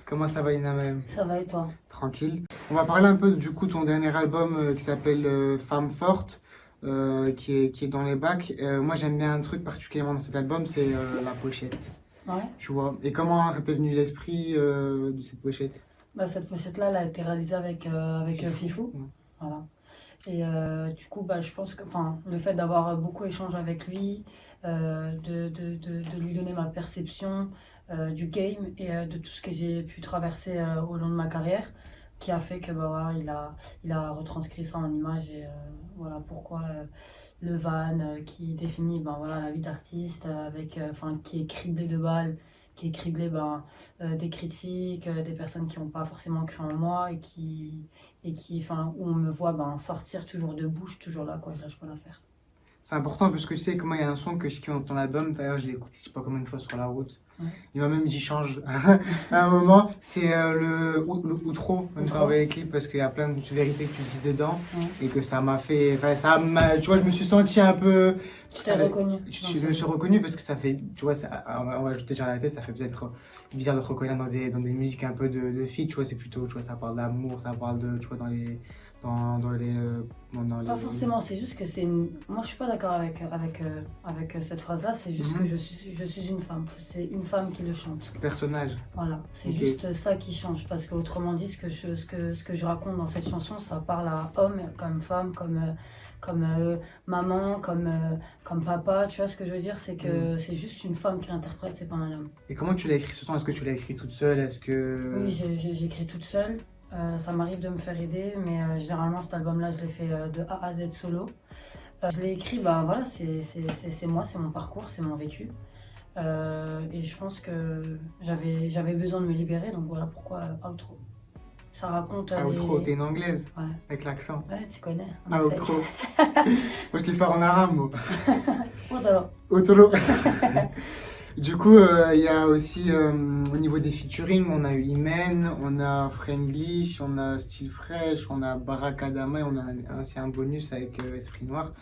Comment ça va, Inamem? Ça va et toi? Tranquille. On va parler un peu du coup de ton dernier album qui s'appelle Femme forte, qui est dans les bacs. Moi, j'aime bien un truc particulièrement dans cet album, c'est la pochette. Ouais. Tu vois. Et comment ça t'est venu l'esprit de cette pochette? Bah, cette pochette-là, elle a été réalisée avec Fifou. Ouais. Voilà. Et du coup, bah, je pense que le fait d'avoir beaucoup échangé avec lui, de lui donner ma perception du game et de tout ce que j'ai pu traverser au long de ma carrière, qui a fait que bah, voilà, il a retranscrit ça en images et voilà pourquoi le van qui définit ben, voilà, la vie d'artiste, qui est criblé de balles, qui est criblé des critiques, des personnes qui n'ont pas forcément cru en moi où on me voit sortir toujours de bouche, toujours là, quoi, je lâche pas l'affaire. C'est important parce que tu sais comment il y a un son que je kiffe dans ton album, d'ailleurs je l'ai écouté je sais pas combien de fois sur la route. Ouais. Il m'a même dit change à un moment, c'est le outro, même quand on avait les clips, parce qu'il y a plein de vérités que tu dis dedans et que ça m'a fait. Enfin, tu vois, je me suis senti un peu. Tu t'es reconnu. Je me suis reconnu parce que ça fait. Tu vois, on va te dire la tête, ça fait peut-être bizarre de te reconnaître dans des musiques un peu de filles, tu vois, c'est plutôt. Tu vois, ça parle d'amour, ça parle de. Tu vois, dans les. Pas forcément, c'est juste que moi je suis pas d'accord avec cette phrase-là, c'est juste que je suis une femme, c'est une femme qui le chante. Personnage. Voilà, c'est juste ça qui change, parce qu'autrement dit, ce que je raconte dans cette chanson, ça parle à homme, comme femme, comme maman, comme papa, tu vois ce que je veux dire, c'est que c'est juste une femme qui l'interprète, c'est pas un homme. Et comment tu l'as écrit ce son? Est-ce que tu l'as écrit toute seule? Est-ce que... Oui, j'ai écrit toute seule. Ça m'arrive de me faire aider, mais généralement cet album-là, je l'ai fait de A à Z solo. Je l'ai écrit, bah voilà, c'est moi, c'est mon parcours, c'est mon vécu. Et je pense que j'avais besoin de me libérer, donc voilà pourquoi Outro. Ça raconte. Outro, t'es une anglaise? Ouais. Avec l'accent. Ouais, tu connais. Outro. Moi, je te le faire en arabe, moi. Outro. Outro. Du coup, il y a aussi au niveau des featuring, on a eu Imen, on a Friendlish, on a Style Fresh, on a Barakadama et on a aussi un bonus avec Esprit Noir.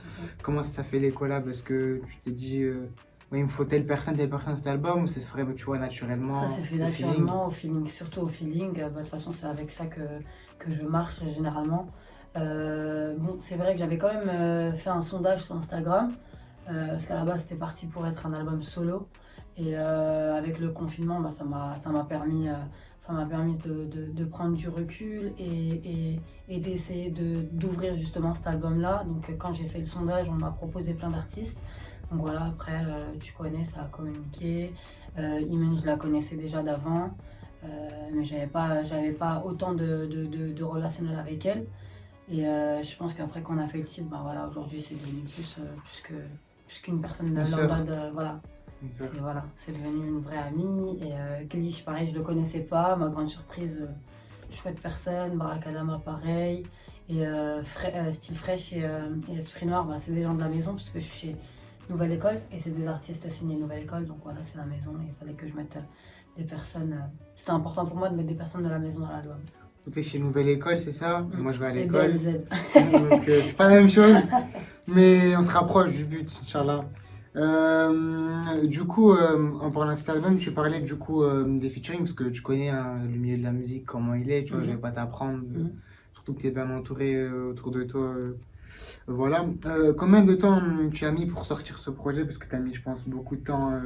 Comment ça fait les collabs? Est-ce que tu t'es dit, ouais, il me faut telle personne dans cet album ou ça se ferait, tu vois, naturellement? Ça s'est fait naturellement, au feeling, surtout au feeling. De toute façon, c'est avec ça que je marche généralement. Bon, c'est vrai que j'avais quand même fait un sondage sur Instagram, parce qu'à la base, c'était parti pour être un album solo. Et avec le confinement, bah, ça m'a permis de prendre du recul et d'essayer d'ouvrir justement cet album-là. Donc quand j'ai fait le sondage, on m'a proposé plein d'artistes. Donc voilà, après, tu connais, ça a communiqué. Imen, je la connaissais déjà d'avant, mais j'avais pas autant de relationnel avec elle. Et je pense qu'après qu'on a fait le titre, bah, voilà, aujourd'hui c'est devenu plus qu'une personne lambda, voilà. C'est devenu une vraie amie. Et Glitch, pareil, je le connaissais pas. Ma grande surprise, chouette personne. Barakadama, pareil. Et Style Fresh et Esprit Noir, bah, c'est des gens de la maison, parce que je suis chez Nouvelle École et c'est des artistes signés Nouvelle École. Donc voilà, c'est la maison. Il fallait que je mette des personnes. C'était important pour moi de mettre des personnes de la maison dans l'album. Tu es chez Nouvelle École, c'est ça? Moi, je vais à l'école. BLZ. Donc, c'est pas la même chose. Mais on se rapproche du but, Inch'Allah. Du coup, en parlant de cet album, tu parlais du coup des featuring parce que tu connais hein, le milieu de la musique, comment il est, tu vois, je vais pas t'apprendre, surtout que tu es bien entouré autour de toi. Voilà. Combien de temps tu as mis pour sortir ce projet? Parce que tu as mis, je pense, beaucoup de temps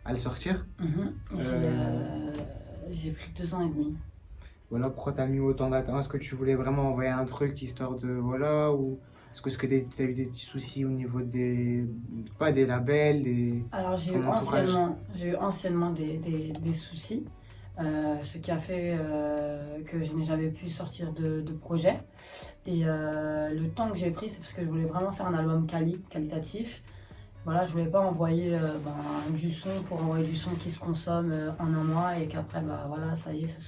à le sortir. J'ai pris 2 ans et demi. Voilà, pourquoi tu as mis autant d'attente? Est-ce que tu voulais vraiment envoyer un truc histoire de. Voilà, ou. Est-ce que tu as eu des petits soucis au niveau des labels, Alors j'ai eu anciennement des soucis, ce qui a fait que je n'ai jamais pu sortir de projet. Et le temps que j'ai pris, c'est parce que je voulais vraiment faire un album qualitatif. Voilà, je voulais pas envoyer du son pour envoyer du son qui se consomme en un mois et qu'après, bah, voilà, ça y est, ce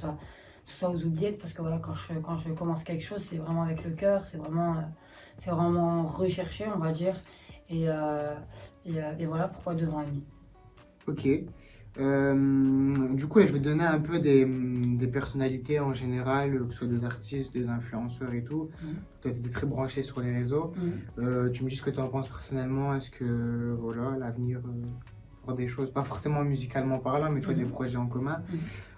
soit aux oubliettes. Parce que voilà, quand je commence quelque chose, c'est vraiment avec le cœur, c'est vraiment recherché, on va dire. Et voilà pourquoi 2 ans et demi. Ok. Du coup, là, je vais te donner un peu des personnalités en général, que ce soit des artistes, des influenceurs et tout. Tu as été très branché sur les réseaux. Tu me dis ce que tu en penses personnellement. Est-ce que, voilà, l'avenir, pour des choses, pas forcément musicalement parlant, mais tu vois, des projets en commun.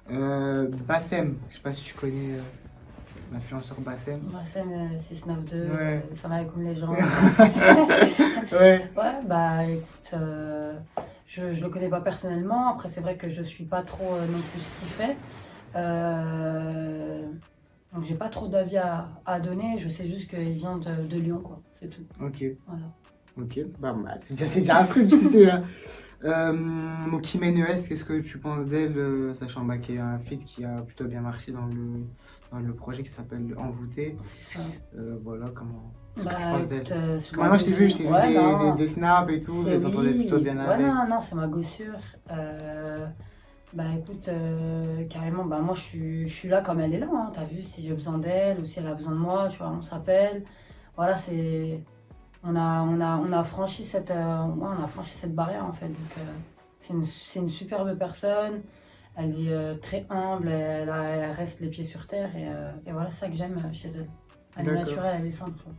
Bassem, je sais pas si tu connais l'influenceur Bassem. Bassem 692, Ouais. ça va comme les gens. Ouais. Ouais, bah écoute, je le connais pas personnellement. Après, c'est vrai que je suis pas trop non plus ce qu'il fait. Donc, j'ai pas trop d'avis à donner. Je sais juste qu'il vient de Lyon, quoi. C'est tout. Ok. Voilà. Ok. Bah, c'est déjà un truc, tu sais. Hein. Donc, Imen ES, qu'est-ce que tu penses d'elle, sachant bah, qu'il y a un feat qui a plutôt bien marché dans le projet qui s'appelle Envoûté. C'est ça. Voilà, comment. Qu'est-ce que tu Bah penses d'elle? écoute, Parce c'est que ma maintenant, je gossure. t'ai vu Ouais, non. des snaps et tout, C'est elles s'entendaient plutôt oui. bien Ouais, avec. non, non, c'est ma gossure. Bah écoute, carrément, bah moi je suis là comme elle est là, hein, t'as vu, si j'ai besoin d'elle ou si elle a besoin de moi, tu vois, on s'appelle. Voilà, c'est. On a franchi ouais, on a franchi cette barrière en fait. Donc, c'est une superbe personne, elle est très humble, elle reste les pieds sur terre et voilà, c'est ça que j'aime chez elle. Elle est D'accord. naturelle, elle est simple, quoi.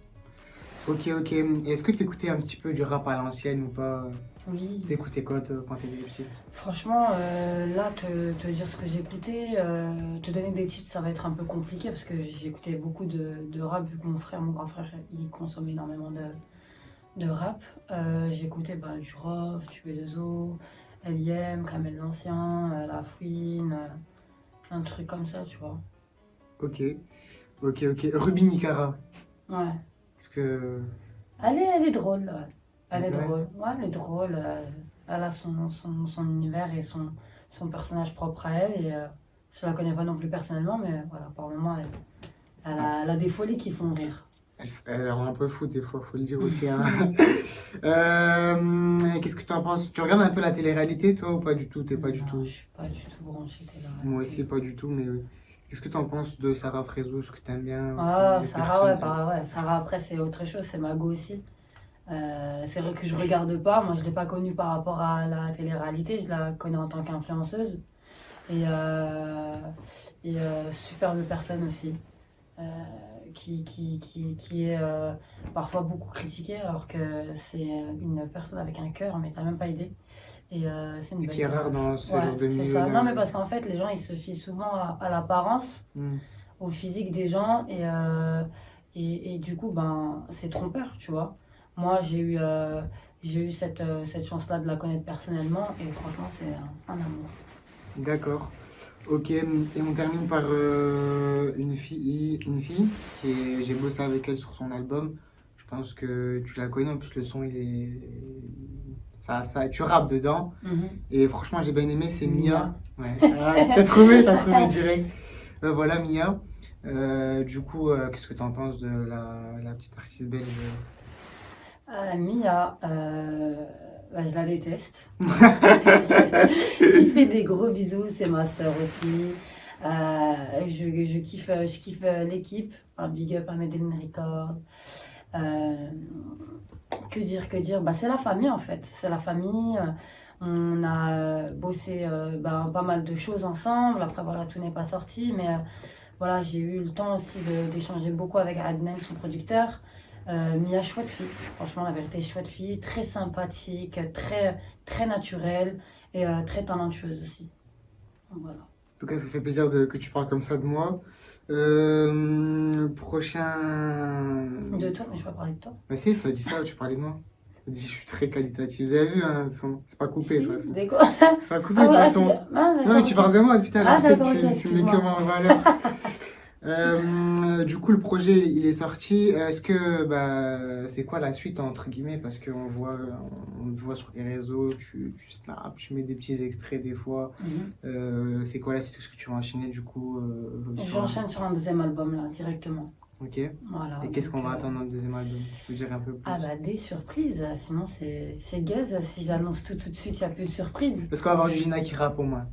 Ok, ok. Et est-ce que tu écoutais un petit peu du rap à l'ancienne ou pas? Oui. T'écoutais quoi quand t'étais petite? Franchement, là, te dire ce que j'écoutais, te donner des titres, ça va être un peu compliqué parce que j'écoutais beaucoup de rap vu que mon grand frère, il consommait énormément de rap. J'écoutais bah, du Rof, du B2O, L.I.M, Kamel l'Ancien, La Fouine, plein de trucs comme ça, tu vois. Ok, ok, ok. Ruby Nicara. Ouais. Est-ce que. Elle est drôle, ouais. Elle est Ouais. drôle. Ouais, elle est drôle. Elle a son univers et son personnage propre à elle. Et je la connais pas non plus personnellement, mais voilà, par moments, elle a des folies qui font rire. Elle rend un peu fou des fois, faut le dire aussi. Hein. Qu'est-ce que tu en penses? Tu regardes un peu la télé-réalité, toi, ou pas du tout? T'es pas du Non, tout. je suis pas du tout branchée Moi aussi, télé-réalité. pas du tout, mais qu'est-ce que tu en penses de Sarah Frézou? Est-ce que t'aimes bien Ah, aussi? Est-ce que tu Sarah, suis un ouais, peu? ouais. Sarah, après, c'est autre chose, c'est ma go aussi. C'est vrai que je regarde pas. Moi, je l'ai pas connue par rapport à la télé-réalité. Je la connais en tant qu'influenceuse. Et superbe personne aussi. euh, qui est parfois beaucoup critiquée alors que c'est une personne avec un cœur, mais t'as même pas idée. Et c'est une Ce belle qui est rare meuf. dans ce Ouais, genre de c'est ça. milieu-là. Non, mais parce qu'en fait, les gens, ils se fient souvent à l'apparence, Hmm. au physique des gens, et du coup, ben, c'est trompeur, tu vois. Moi, j'ai eu cette chance-là de la connaître personnellement, et franchement, c'est un amour. D'accord. Ok, et on termine par une fille j'ai bossé avec elle sur son album. Je pense que tu la connais, en plus le son il est tu rappes dedans. Mhm. Et franchement j'ai bien aimé, c'est Mia. Mia. Ouais. Ah, t'as trouvé direct. Voilà Mia. Du coup, qu'est-ce que tu en penses de la petite artiste belge? Mia, bah, je la déteste. Je lui fais des gros bisous, c'est ma sœur aussi. Je kiffe l'équipe. Un big up à Medellin Record. Euh, que dire? Bah, c'est la famille en fait. C'est la famille. On a bossé bah, pas mal de choses ensemble. Après, voilà, tout n'est pas sorti. Mais voilà, j'ai eu le temps aussi d'échanger beaucoup avec Adnan, son producteur. Mia, chouette fille. Franchement, la vérité, chouette fille. Très sympathique, très naturelle et très talentueuse aussi. Donc, voilà. En tout cas, ça fait plaisir que tu parles comme ça de moi. Prochain. De toi, mais je vais pas parler de toi. Bah si, tu as dit ça, tu parlais de moi. Tu as dit je suis très qualitatif. Vous avez vu, hein, c'est pas coupé de Si, toute façon. des quoi? C'est pas coupé de Ah toute ouais, façon. ah, Non, mais d'accord, tu ok. parles de moi depuis tout à l'heure. Ah, Je sais que d'accord, ok, tu mets excuse-moi. comment en valeur. Du coup, le projet, il est sorti. Est-ce que bah, c'est quoi la suite entre guillemets? Parce on te voit sur les réseaux, tu snaps, tu mets des petits extraits des fois. Mhm. C'est quoi la suite? Est-ce que tu vas enchaîner du coup sur J'enchaîne sur un deuxième album là, directement. Ok. Et Voilà. qu'est-ce qu'on Donc, va attendre dans le deuxième album? Tu peux dire un peu plus? ah bah des surprises, sinon c'est gaze. Si j'annonce tout de suite, il n'y a plus de surprise. Est-ce qu'on va avoir du Gina qui rappe au moins?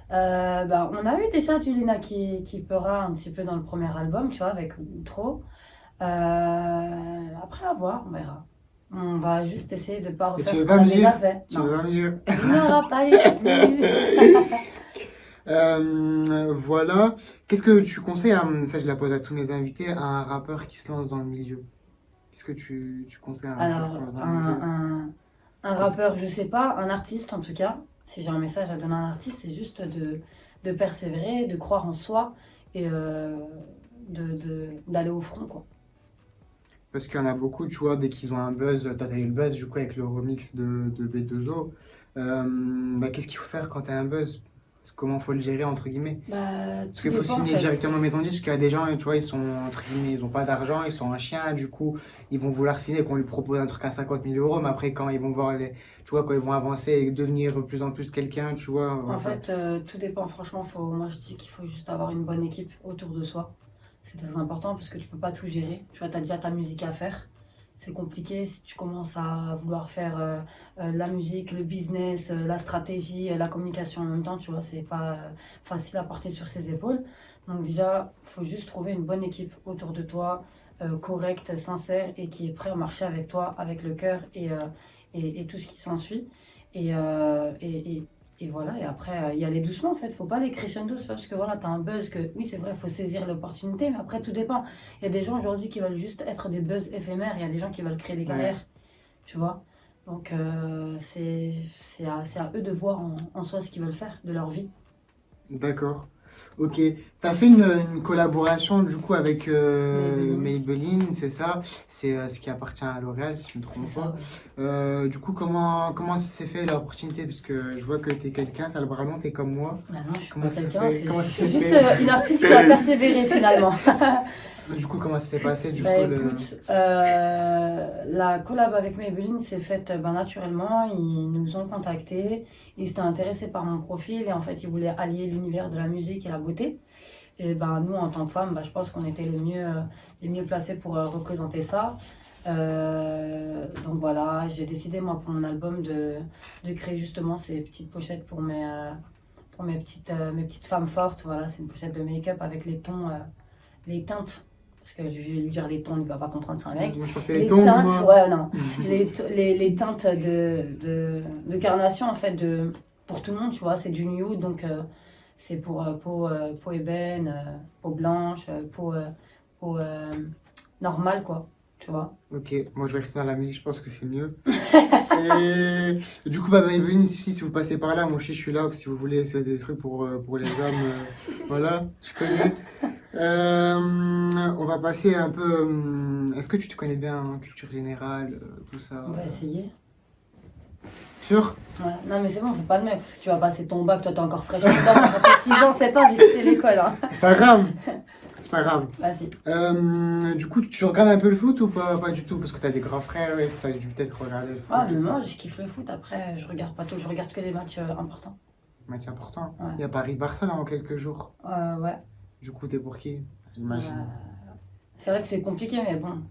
Bah, on a eu déjà du Lina qui peura un petit peu dans le premier album, tu vois, avec Outro. Après, à voir, on verra. On va juste essayer de ne pas Et refaire tu ce veux qu'on pas a me déjà dire? fait. Tu Non, veux pas me dire? il n'y aura pas les exclus. Voilà. Qu'est-ce que tu conseilles, ça je la pose à tous mes invités, à un rappeur qui se lance dans le milieu? Qu'est-ce que tu conseilles à un rappeur qui se Alors, lance dans le milieu? un rappeur, je sais pas, un artiste en tout cas. Si j'ai un message à donner à un artiste, c'est juste de de persévérer, de croire en soi et d'aller au front, quoi. Parce qu'il y en a beaucoup, tu vois, dès qu'ils ont un buzz, t'as eu le buzz du coup avec le remix de B2O. Bah, qu'est-ce qu'il faut faire quand t'as un buzz? Comment faut le gérer entre guillemets? Bah, Parce tout qu'il faut dépend en signer fait. directement maison 10, parce qu'il y a des gens, tu vois, ils sont entre guillemets, ils ont pas d'argent, ils sont un chien, du coup, ils vont vouloir signer qu'on lui propose un truc à 50 000 euros, mais après quand ils vont voir les, tu vois, quand ils vont avancer et devenir de plus en plus quelqu'un, tu vois, En enfin, fait, tout dépend. Franchement, moi je dis qu'il faut juste avoir une bonne équipe autour de soi. C'est très important parce que tu peux pas tout gérer. Tu vois, tu as déjà ta musique à faire. C'est compliqué si tu commences à vouloir faire la musique, le business, la stratégie, la communication en même temps. Tu vois, c'est pas facile à porter sur ses épaules. Donc déjà, il faut juste trouver une bonne équipe autour de toi, correcte, sincère et qui est prêt à marcher avec toi, avec le cœur et tout ce qui s'ensuit. Et, euh, et, et, et voilà, et après, y aller doucement en fait. Faut pas aller crescendo. C'est pas parce que voilà, t'as un buzz que oui, c'est vrai, faut saisir l'opportunité, mais après, tout dépend. Il y a des gens aujourd'hui qui veulent juste être des buzz éphémères, il y a des gens qui veulent créer des ouais. carrières, tu vois. Donc, c'est à eux de voir en soi ce qu'ils veulent faire de leur vie. D'accord. Ok. T'as fait une collaboration du coup avec Maybelline, Maybelline, c'est ça? C'est ce qui appartient à L'Oréal, si je ne me c'est trompe ça, pas. ouais. Du coup, comment ça s'est fait l'opportunité? Parce que je vois que t'es quelqu'un, t'as le bras long, t'es comme moi. Ah non, je suis pas Comment ça s'est quelqu'un, fait? Comment je ça suis s'est juste fait? une artiste qui a persévéré finalement. Du coup, comment ça s'est passé du Bah coup écoute, la collab avec Maybelline s'est faite naturellement. Ils nous ont contactés, ils étaient intéressés par mon profil et en fait ils voulaient allier l'univers de la musique et la beauté. Et ben nous en tant que femmes, je pense qu'on était les mieux placés pour représenter ça. Donc voilà, j'ai décidé moi pour mon album de créer justement ces petites pochettes pour mes petites femmes fortes. Voilà, c'est une pochette de make-up avec les tons, les teintes. Parce que je vais lui dire les tons, il va pas comprendre, c'est un mec. Moi, je pensais les Les tons, teintes, moi. ouais, non. Les teintes de carnation, en fait, pour tout le monde, tu vois. C'est du nude, donc c'est pour peau ébène, peau blanche, peau normale, quoi. Tu vois. Ok, moi je vais rester dans la musique, je pense que c'est mieux. Et du coup, bah, Maybelline, si vous passez par là, moi aussi je suis là, si vous voulez essayer des trucs pour les hommes, voilà, je connais. On va passer un peu. Est-ce que tu te connais bien en culture générale, tout ça? On va essayer. Sûr? Ouais. Non, mais c'est bon, faut pas de mec, parce que tu vas passer ton bac, toi t'es encore fraîche dedans. Ça fait 6 ans, 7 ans, j'ai quitté l'école. Hein. C'est pas grave, c'est pas grave. Vas-y. Du coup, tu regardes un peu le foot ou pas du tout? Parce que t'as des grands frères et t'as dû peut-être regarder le foot. Ah, mais moi, je kiffe le foot. Après, je regarde pas tout, je regarde que les matchs importants. Match important. Ouais. Il y a Paris-Barça dans quelques jours. Ouais. Du coup, t'es pour qui? J'imagine. C'est vrai que c'est compliqué, mais bon,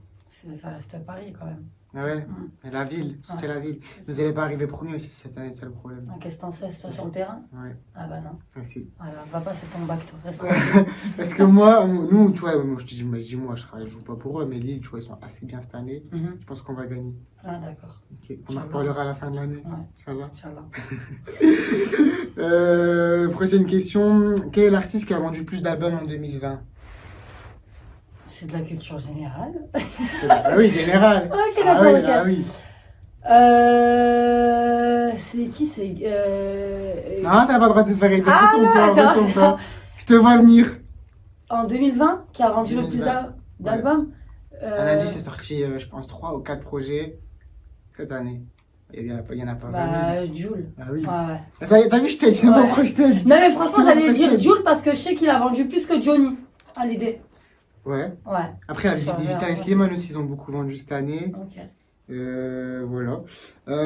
ça reste Paris quand même. Ah ouais, Mm. et la ville, c'était Ouais. la ville. Vous n'allez pas arriver premier aussi cette année, c'est ça le problème. Ah, qu'est-ce que t'en sais, c'est toi sur le terrain? Ouais, Ah bah non. merci. Voilà, va passer ton bac, toi. Reste tranquille. Parce que moi, nous, tu vois, moi, je joue pas pour eux, mais Lille, tu vois, ils sont assez bien cette année. Mhm. Je pense qu'on va gagner. Ah d'accord. Ok, on en reparlera à la fin de l'année. Ouais. Inch'Allah. Inch'Allah. Prochaine question. Quel est l'artiste qui a vendu plus d'albums en 2020? C'est de la culture générale. Ah oui, général. Ok, Ah d'accord, oui, ok. ah oui. C'est qui c'est Non, t'as pas le droit de te faire aider. Ah, Détrompe-toi, d'accord. détrompe-toi. Je te vois venir. En 2020, qui a vendu le plus 2020. d'albums? Un indice c'est sorti, je pense, 3 ou 4 projets cette année. Il y en a pas 20 000. Jul. Ah oui. Ouais. Ça y est, t'as vu, je t'ai dit, Ouais. me projeté. Non mais franchement, Tu j'allais m'as dire projeté. Jul parce que je sais qu'il a vendu plus que Johnny. À l'idée. Ouais. Ouais. Après, Sur Vita un- et Slimane aussi, ils ont beaucoup vendu cette année. Ok. Voilà.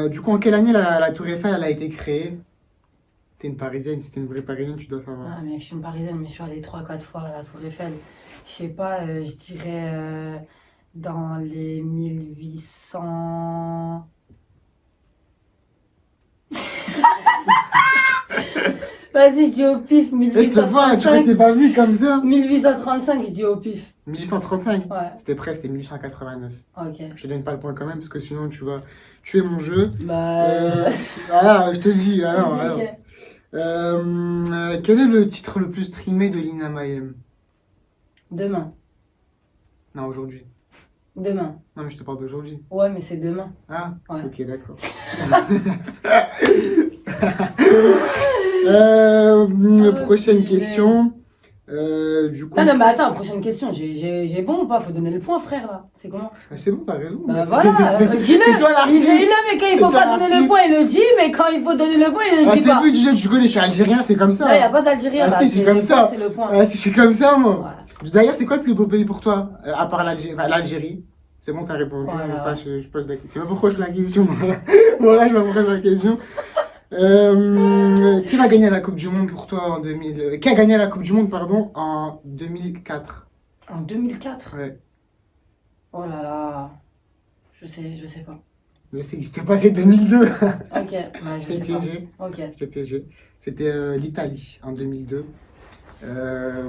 Du coup, en quelle année la Tour Eiffel elle a été créée? T'es une Parisienne, si t'es une vraie Parisienne, tu dois savoir. Ah mais je suis une Parisienne, mais je suis allée 3-4 fois à la Tour Eiffel. Je sais pas, je dirais dans les 1800... Vas-y, je dis au pif, Eh, je te vois, tu vois, je 1835. t'ai pas vu comme ça. 1835, je dis au pif. 1835. Ouais, C'était près, c'était 1889. ok. Je te donne pas le point quand même, parce que sinon tu vas tuer mon jeu. Bah... Voilà, je te le dis. Alors, vas-y, alors. ok. Quel est le titre le plus streamé de Lina Mayem? Demain. Non, aujourd'hui. Demain. Non, mais je te parle d'aujourd'hui. Ouais, mais c'est demain. Ah, Ouais. ok, d'accord. Prochaine question. Du coup, Non, mais attends, prochaine question. J'ai bon ou pas? Faut donner le point, frère, là. C'est comment? c'est bon, t'as raison. Bah Mais voilà, dis-le. c'est toi Il dit, l'artiste. non, mais quand il C'est faut toi pas donner le l'artiste. point, il le dit, mais quand il faut donner le point, il le Ah, dit c'est pas. plus du jeu, tu connais, je suis algérien, c'est comme ça. Là, il n'y a pas d'Algérien, Ah, là. si, c'est comme le ça. point, c'est le point. Ah, si, je suis comme ça, moi. Voilà. D'ailleurs, c'est quoi le plus beau pays pour toi? À part l'Algérie. Enfin, l'Algérie. C'est bon, t'as répondu. Voilà. Je, passe, je pose la question. Je sais pas pourquoi je fais la question. Voilà, je sais pas pourquoi je fais la question. Qui va gagner la Coupe du Monde pour toi en 2000... Qui a gagné la Coupe du Monde, pardon, en 2004? En 2004? Ouais. Oh là là. Je sais pas. Je sais que c'était pas, c'est 2002. Ok, bah, je J'étais sais pas. piégé. Ok. J'étais piégé. C'était l'Italie en 2002.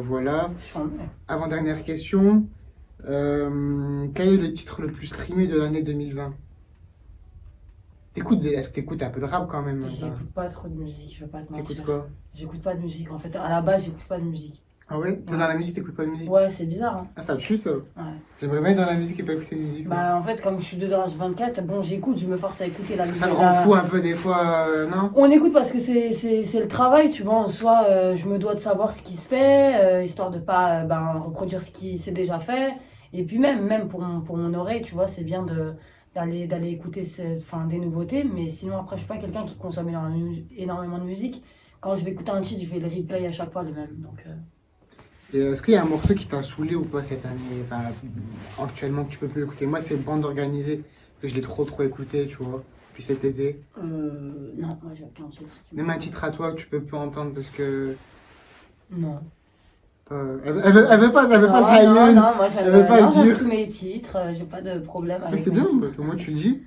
Voilà. Avant-dernière question. Quel est le titre le plus streamé de l'année 2020? Est-ce que t'écoutes un peu de rap quand même? J'écoute pas trop de musique, je vais pas te T'écoutes mentir. quoi? J'écoute pas de musique. En fait, à la base, j'écoute pas de musique. Ah ouais? T'es dans la musique, t'écoutes pas de musique? Ouais, c'est bizarre, hein. Ah, ça me tue ça. Ouais. J'aimerais bien être dans la musique et pas écouter de musique. Bah, en fait, comme je suis dedans H24, bon, j'écoute, je me force à écouter la musique. Ça me rend fou un peu des fois, non? On écoute parce que c'est le travail, tu vois. En soi, je me dois de savoir ce qui se fait, histoire de pas reproduire ce qui s'est déjà fait. Et puis même pour mon oreille, tu vois, c'est bien d'aller écouter des nouveautés. Mais sinon, après, je suis pas quelqu'un qui consomme énormément de musique. Quand je vais écouter un titre, je vais le replay à chaque fois le même. Donc, Et est-ce qu'il y a un morceau qui t'a saoulé ou pas cette année? Enfin, actuellement que tu peux plus écouter. Moi, c'est Bande Organisée, que je l'ai trop écouté, tu vois, depuis cet été. non, moi j'ai aucun titre. Même un titre à toi que tu peux plus entendre parce que. Non. Elle veut pas se Non, railler. moi Elle veut pas se j'aime dire. tous mes titres, j'ai pas de problème Ça, avec c'était mes bien, titres. au moins tu le dis.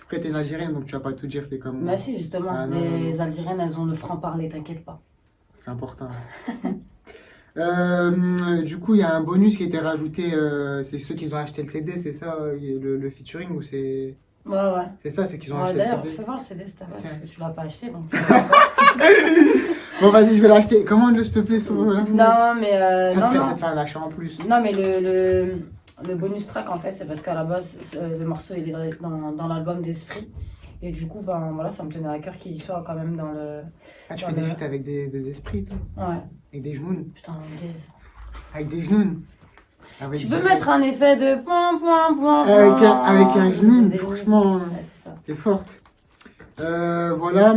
Après, t'es une Algérienne, donc tu vas pas tout dire, t'es comme. Bah si, justement, Ah, non, les non. Algériennes, elles ont le franc-parler, t'inquiète pas. C'est important. Du coup, il y a un bonus qui a été rajouté. C'est ceux qui ont acheté le CD, c'est ça, le featuring ou c'est. Ouais. C'est ça, ceux qui ont Ouais, acheté d'ailleurs, le CD. fais voir le CD si t'as pas, Tiens. parce que tu l'as pas acheté, donc... Bon, vas-y, je vais l'acheter. Commande-le, s'il te plaît, sur la fenêtre. Non, mais... Ça te fait non. te faire lâcher en plus. Non, mais le bonus track, en fait, c'est parce qu'à la base, le morceau, il est dans l'album d'Esprit. Et du coup, voilà, ça me tenait à cœur qu'il soit quand même dans le... Ah, tu dans fais des le- feats avec des esprits, toi? Ouais, Avec des genoux? putain, gaze. Avec des genoux? Avec Tu des- peux mettre un effet de point. Avec un genou, C'est des- franchement. Ouais, c'est ça. T'es forte. Voilà.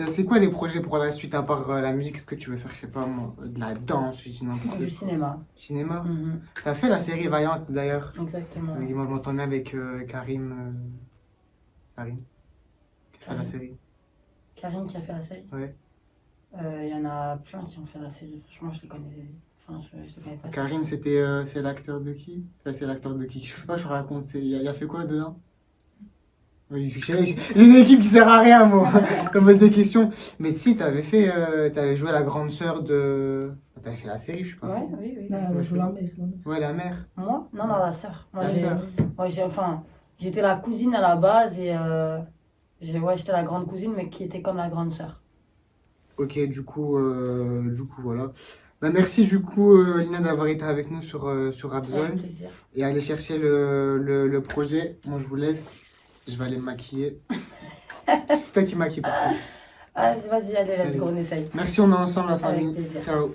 C'est quoi les projets pour la suite à part la musique? Est-ce que tu veux faire, je sais pas moi, de la danse, je dis n'importe Du quoi. cinéma. Cinéma? Mhm, T'as fait la série Vaillante d'ailleurs. exactement. Moi, je m'entends bien avec Karim. Karim. Qui a fait la Karim. série. Karine qui a fait la série. Ouais. Il y en a plein qui ont fait la série. Franchement, je les connais. Enfin, je les connais pas. Karim, c'est l'acteur de qui? Enfin, c'est l'acteur de qui? Je sais pas, je raconte. Il a fait quoi dedans? Oui, j'ai une équipe qui sert à rien, moi, qu'on pose des questions. Mais si, t'avais joué la grande sœur de. T'avais fait la série, je sais pas. Ouais, oui. Non, elle joue la mère. Ouais, la mère. Moi? Non, la sœur. Moi, La sœur. j'étais la cousine à la base et j'étais la grande cousine, mais qui était comme la grande sœur. Ok, du coup, voilà. Bah, merci, du coup, Lina, d'avoir été avec nous sur Avec Rapzone. plaisir. Et aller chercher le projet. Moi, je vous laisse. Je vais aller me maquiller. C'est toi qui maquille, par contre. Vas-y, allez, let's go, on essaye. Merci, on est ensemble, la Avec famille. plaisir. Ciao.